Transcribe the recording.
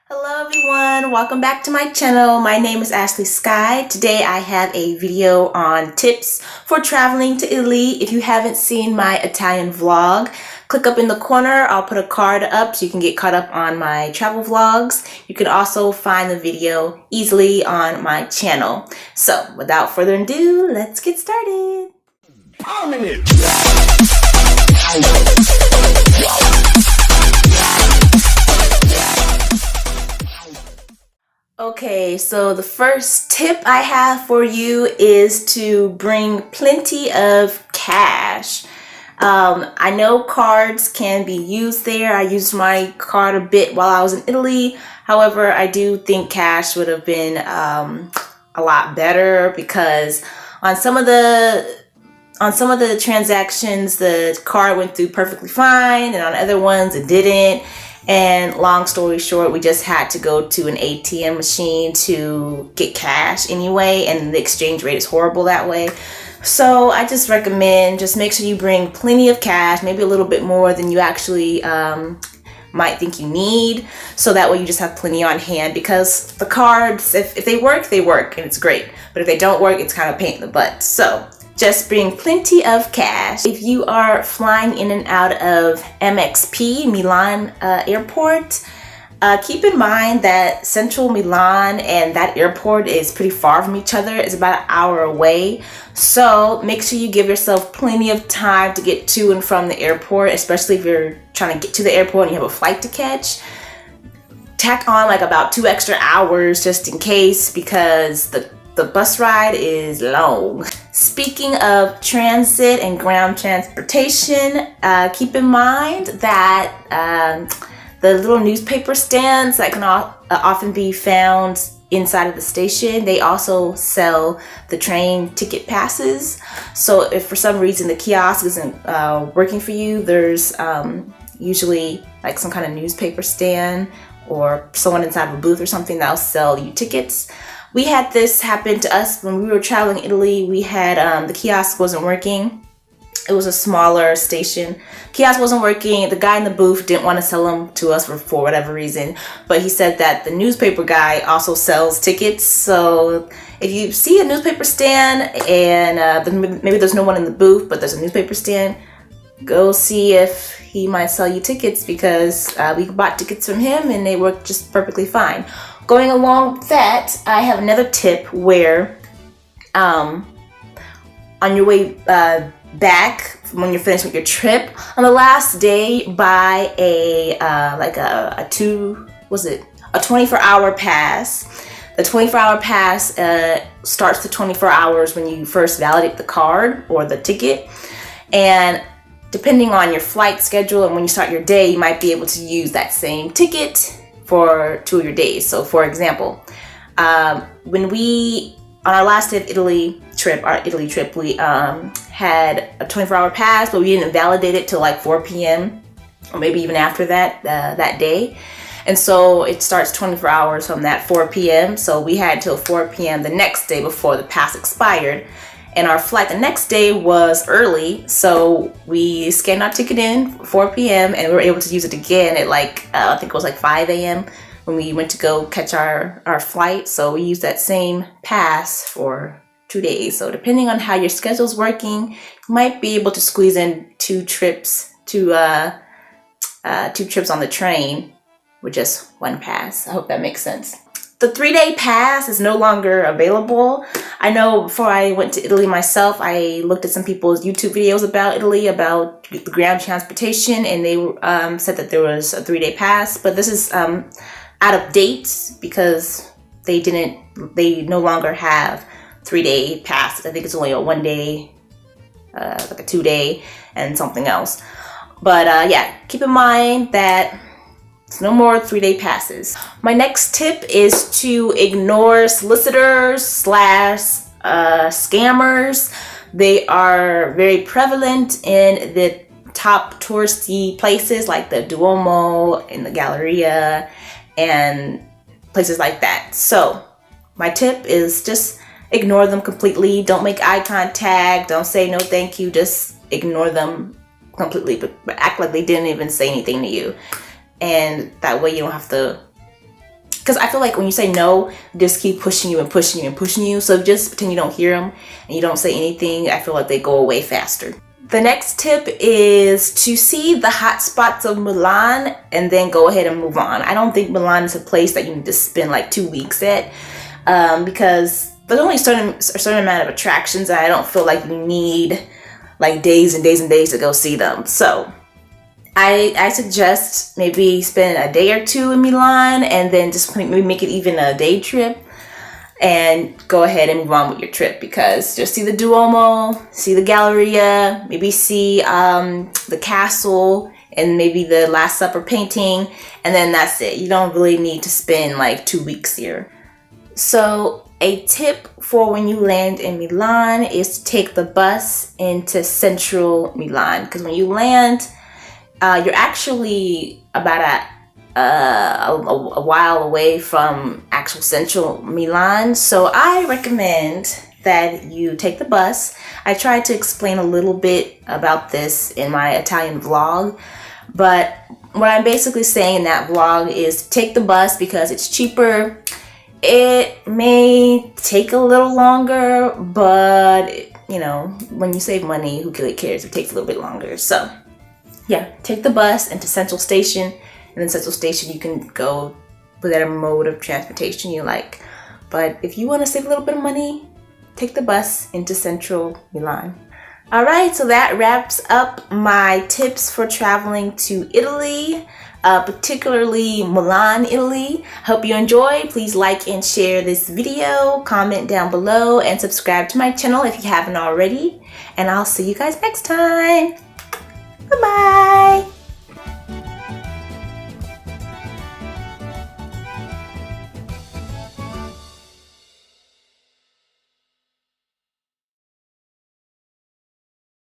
Hello everyone, welcome back to my channel. My name is Ashley Sky. Today I have a video on tips for traveling to Italy. If you haven't seen my Italian vlog, click up in the corner. I'll put a card up so you can get caught up on my travel vlogs. You can also find the video easily on my channel. So without further ado, let's get started. Okay, so the first tip I have for you is to bring plenty of cash. I know cards can be used there. I used my card a bit while I was in Italy. However, I do think cash would have been a lot better because on some of the transactions, the card went through perfectly fine, and on other ones it didn't. And long story short, we just had to go to an ATM machine to get cash anyway, and the exchange rate is horrible that way. So I just recommend just make sure you bring plenty of cash, maybe a little bit more than you actually might think you need, so that way you just have plenty on hand, because the cards, if they work and it's great, but if they don't work, it's kind of a pain in the butt. So just bring plenty of cash. If you are flying in and out of MXP, Milan airport, keep in mind that central Milan and that airport is pretty far from each other. It's about an hour away. So make sure you give yourself plenty of time to get to and from the airport, especially if you're trying to get to the airport and you have a flight to catch. Tack on like about 2 extra hours just in case, because the bus ride is long. Speaking of transit and ground transportation, keep in mind that the little newspaper stands that can often be found inside of the station, they also sell the train ticket passes. So if for some reason the kiosk isn't working for you, there's usually like some kind of newspaper stand or someone inside of a booth or something that'll sell you tickets. We had this happen to us when we were traveling Italy. We had the kiosk wasn't working. It was a smaller station. Kiosk wasn't working. The guy in the booth didn't want to sell them to us for whatever reason, but he said that the newspaper guy also sells tickets. So if you see a newspaper stand and maybe there's no one in the booth, but there's a newspaper stand, go see if he might sell you tickets, because we bought tickets from him and they worked just perfectly fine. Going along with that, I have another tip where on your way back, when you're finished with your trip, on the last day, buy a 24-hour pass. The 24-hour pass starts the 24 hours when you first validate the card or the ticket, and depending on your flight schedule and when you start your day, you might be able to use that same ticket for 2 of your days. So for example, when we, on our last day of Italy trip, we had a 24-hour pass, but we didn't validate it till like 4 p.m. or maybe even after that, that day. And so it starts 24 hours from that 4 p.m. So we had till 4 p.m. the next day before the pass expired. And our flight the next day was early, so we scanned our ticket in 4 p.m. and we were able to use it again at like, I think it was like 5 a.m. when we went to go catch our flight. So we used that same pass for 2 days. So depending on how your schedule's working, you might be able to squeeze in two trips on the train with just one pass. I hope that makes sense. The 3-day pass is no longer available. I know before I went to Italy myself, I looked at some people's YouTube videos about Italy, about the ground transportation, and they said that there was a 3-day pass, but this is out of date because they no longer have 3-day passes. I think it's only a 1-day, like a 2-day, and something else. But yeah, keep in mind that it's no more 3-day passes. My next tip is to ignore solicitors / scammers. They are very prevalent in the top touristy places like the Duomo and the Galleria and places like that. So my tip is just ignore them completely. Don't make eye contact. Don't say no thank you. Just ignore them completely, but act like they didn't even say anything to you. And that way you don't have to because I feel like when you say no, they just keep pushing you and pushing you and pushing you. So just pretend you don't hear them and you don't say anything. I feel like they go away faster. The next tip is to see the hot spots of Milan and then go ahead and move on. I don't think Milan is a place that you need to spend like 2 weeks at, because there's only a certain amount of attractions, and I don't feel like you need like days and days and days to go see them. So I suggest maybe spend a day or two in Milan and then just maybe make it even a day trip and go ahead and move on with your trip, because just see the Duomo, see the Galleria, maybe see the castle and maybe the Last Supper painting, and then that's it. You don't really need to spend like 2 weeks here. So a tip for when you land in Milan is to take the bus into central Milan, because when you land, you're actually about a while away from actual central Milan. So I recommend that you take the bus. I tried to explain a little bit about this in my Italian vlog, but what I'm basically saying in that vlog is take the bus because it's cheaper. It may take a little longer, but you know, when you save money, who really cares if it takes a little bit longer? So yeah, take the bus into Central Station, and then Central Station you can go with whatever mode of transportation you like. But if you want to save a little bit of money, take the bus into Central Milan. Alright, so that wraps up my tips for traveling to Italy, particularly Milan, Italy. Hope you enjoyed. Please like and share this video, comment down below, and subscribe to my channel if you haven't already. And I'll see you guys next time. Bye-bye.